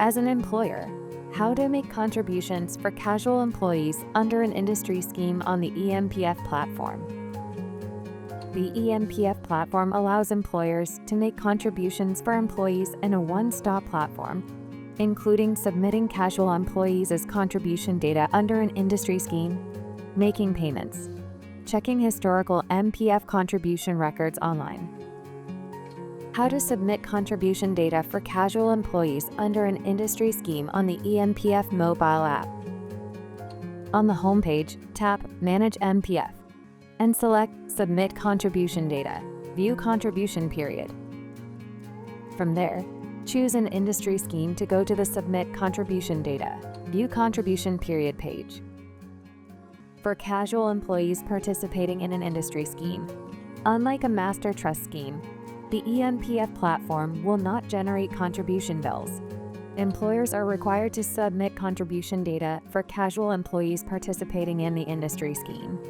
As an employer, how to make contributions for casual employees under an industry scheme on the eMPF platform. The eMPF platform allows employers to make contributions for employees in a one-stop platform, including submitting casual employees as contribution data under an industry scheme, making payments, checking historical MPF contribution records online. How to submit contribution data for casual employees under an industry scheme on the eMPF mobile app. On the homepage, tap Manage MPF and select Submit Contribution Data, View Contribution Period. From there, choose an industry scheme to go to the Submit Contribution Data, View Contribution Period page. For casual employees participating in an industry scheme, unlike a master trust scheme, the eMPF platform will not generate contribution bills. Employers are required to submit contribution data for casual employees participating in the industry scheme.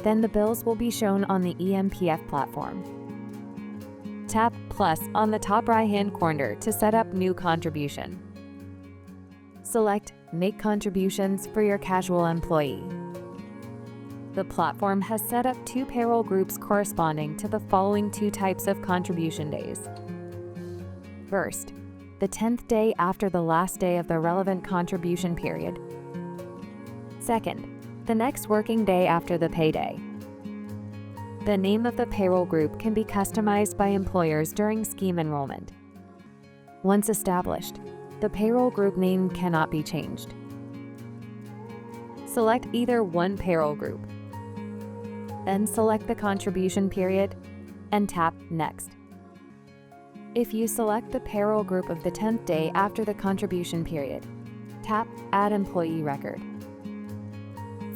Then the bills will be shown on the eMPF platform. Tap Plus on the top right-hand corner to set up new contribution. Select Make Contributions for your casual employee. The platform has set up 2 payroll groups corresponding to the following 2 types of contribution days. First, the 10th day after the last day of the relevant contribution period. Second, the next working day after the payday. The name of the payroll group can be customized by employers during scheme enrollment. Once established, the payroll group name cannot be changed. Select either one payroll group. Then select the contribution period and tap Next. If you select the payroll group of the 10th day after the contribution period, tap Add Employee Record.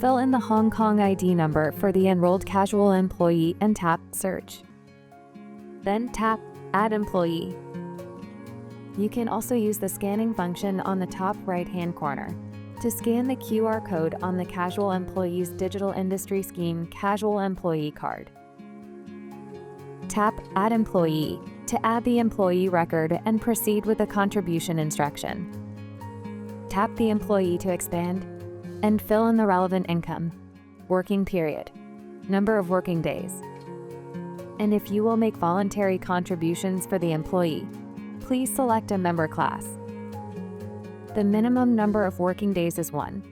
Fill in the Hong Kong ID number for the enrolled casual employee and tap Search. Then tap Add Employee. You can also use the scanning function on the top right-hand corner to scan the QR code on the casual employee's digital industry scheme casual employee card. Tap Add Employee to add the employee record and proceed with the contribution instruction. Tap the employee to expand and fill in the relevant income, working period, number of working days. And if you will make voluntary contributions for the employee, please select a member class. The minimum number of working days is 1,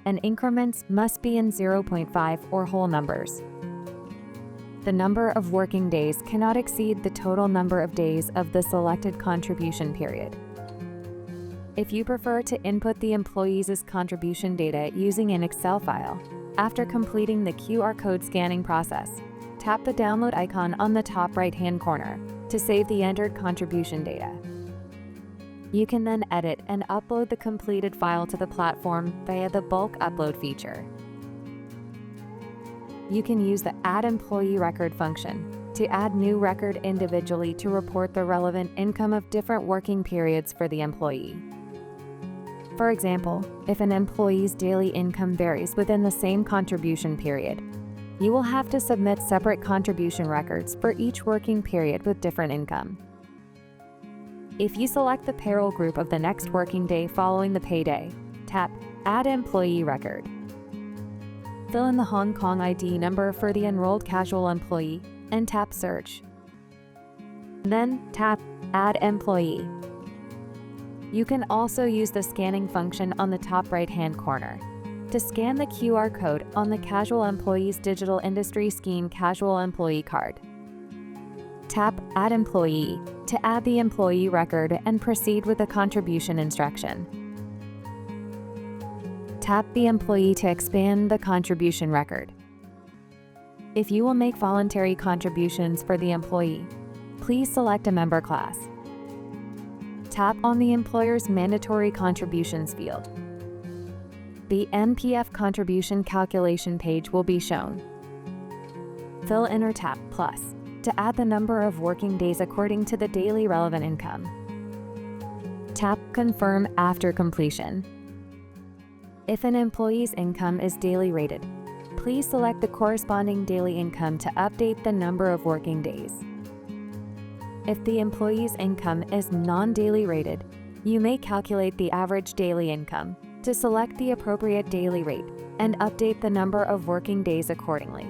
and increments must be in 0.5 or whole numbers. The number of working days cannot exceed the total number of days of the selected contribution period. If you prefer to input the employee's contribution data using an Excel file, after completing the QR code scanning process, tap the download icon on the top right-hand corner to save the entered contribution data. You can then edit and upload the completed file to the platform via the bulk upload feature. You can use the Add Employee Record function to add new record individually to report the relevant income of different working periods for the employee. For example, if an employee's daily income varies within the same contribution period, you will have to submit separate contribution records for each working period with different income. If you select the payroll group of the next working day following the payday, tap Add Employee Record. Fill in the Hong Kong ID number for the enrolled casual employee and tap Search. Then tap Add Employee. You can also use the scanning function on the top right-hand corner to scan the QR code on the casual employee's digital industry scheme casual employee card. Tap Add Employee to add the employee record and proceed with the contribution instruction. Tap the employee to expand the contribution record. If you will make voluntary contributions for the employee, please select a member class. Tap on the employer's mandatory contributions field. The MPF contribution calculation page will be shown. Fill in or tap Plus to add the number of working days according to the daily relevant income. Tap Confirm after completion. If an employee's income is daily rated, please select the corresponding daily income to update the number of working days. If the employee's income is non-daily rated, You may calculate the average daily income to select the appropriate daily rate and update the number of working days accordingly.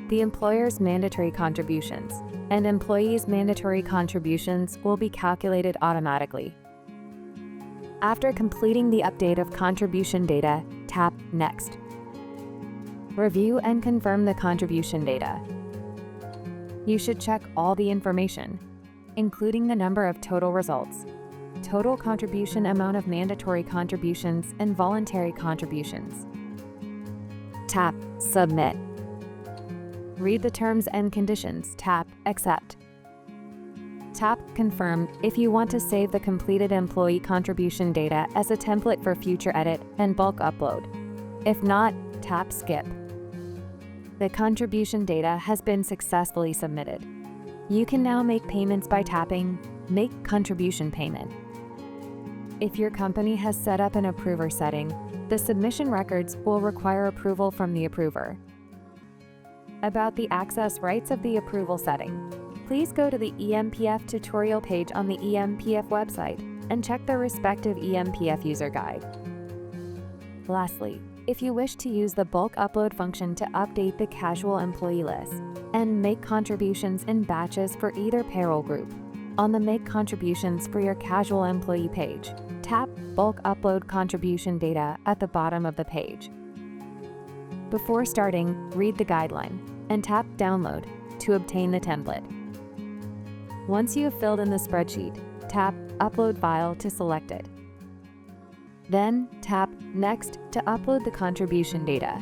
The employer's mandatory contributions and employees' mandatory contributions will be calculated automatically. After completing the update of contribution data, tap Next. Review and confirm the contribution data. You should check all the information, including the number of total results, total contribution amount of mandatory contributions and voluntary contributions. Tap Submit. Read the terms and conditions, tap Accept. Tap Confirm if you want to save the completed employee contribution data as a template for future edit and bulk upload. If not, tap Skip. The contribution data has been successfully submitted. You can now make payments by tapping Make Contribution Payment. If your company has set up an approver setting, the submission records will require approval from the approver. About the access rights of the approval setting, please go to the eMPF tutorial page on the eMPF website and check the respective eMPF user guide. Lastly, if you wish to use the bulk upload function to update the casual employee list and make contributions in batches for either payroll group, on the Make Contributions for your casual employee page, tap Bulk Upload Contribution Data at the bottom of the page. Before starting, read the guideline and tap Download to obtain the template. Once you have filled in the spreadsheet, tap Upload File to select it. Then tap Next to upload the contribution data.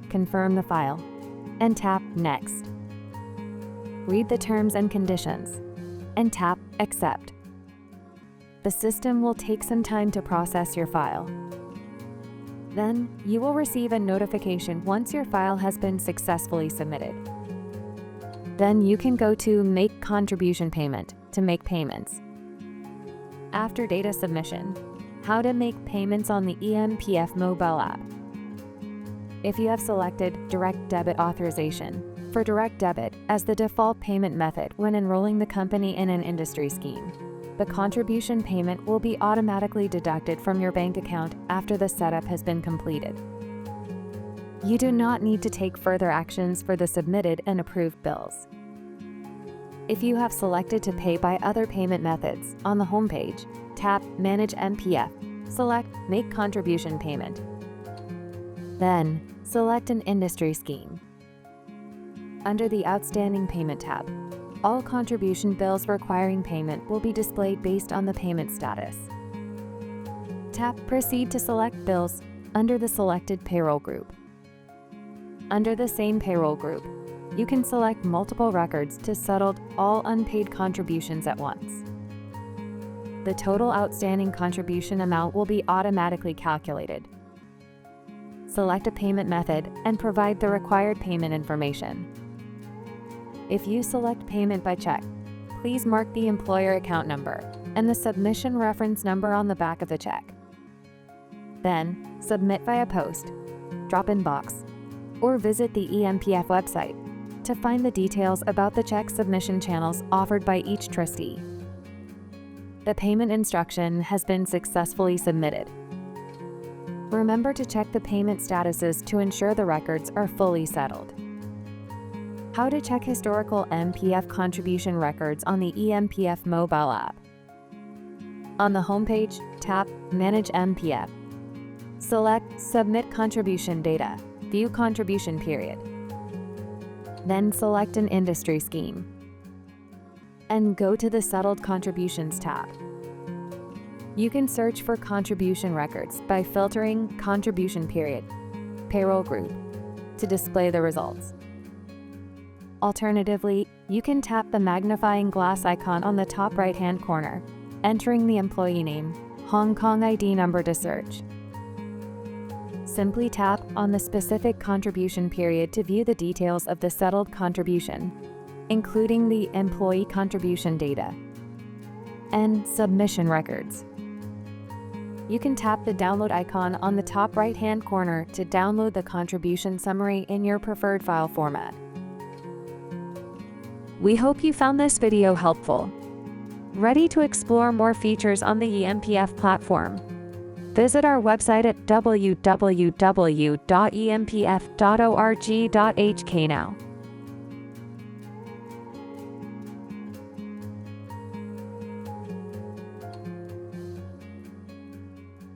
Confirm the file and tap Next. Read the terms and conditions and tap Accept. The system will take some time to process your file. Then, you will receive a notification once your file has been successfully submitted. Then you can go to Make Contribution Payment to make payments. After data submission, how to make payments on the eMPF mobile app. If you have selected Direct Debit Authorization for direct debit as the default payment method when enrolling the company in an industry scheme, the contribution payment will be automatically deducted from your bank account after the setup has been completed. You do not need to take further actions for the submitted and approved bills. If you have selected to pay by other payment methods, on the home page, tap Manage eMPF, select Make Contribution Payment. Then, select an industry scheme. Under the Outstanding Payment tab, all contribution bills requiring payment will be displayed based on the payment status. Tap Proceed to select bills under the selected payroll group. Under the same payroll group, you can select multiple records to settle all unpaid contributions at once. The total outstanding contribution amount will be automatically calculated. Select a payment method and provide the required payment information. If you select payment by check, please mark the employer account number and the submission reference number on the back of the check. Then, submit via post, drop-in box, or visit the eMPF website to find the details about the check submission channels offered by each trustee. The payment instruction has been successfully submitted. Remember to check the payment statuses to ensure the records are fully settled. How to check historical eMPF contribution records on the eMPF mobile app. On the homepage, tap Manage eMPF. Select Submit Contribution Data, View Contribution Period. Then select an industry scheme. And go to the Settled Contributions tab. You can search for contribution records by filtering Contribution Period, Payroll Group, to display the results. Alternatively, you can tap the magnifying glass icon on the top right-hand corner, entering the employee name, Hong Kong ID number to search. Simply tap on the specific contribution period to view the details of the settled contribution, including the employee contribution data and submission records. You can tap the download icon on the top right-hand corner to download the contribution summary in your preferred file format. We hope you found this video helpful. Ready to explore more features on the eMPF platform? Visit our website at www.empf.org.hk now.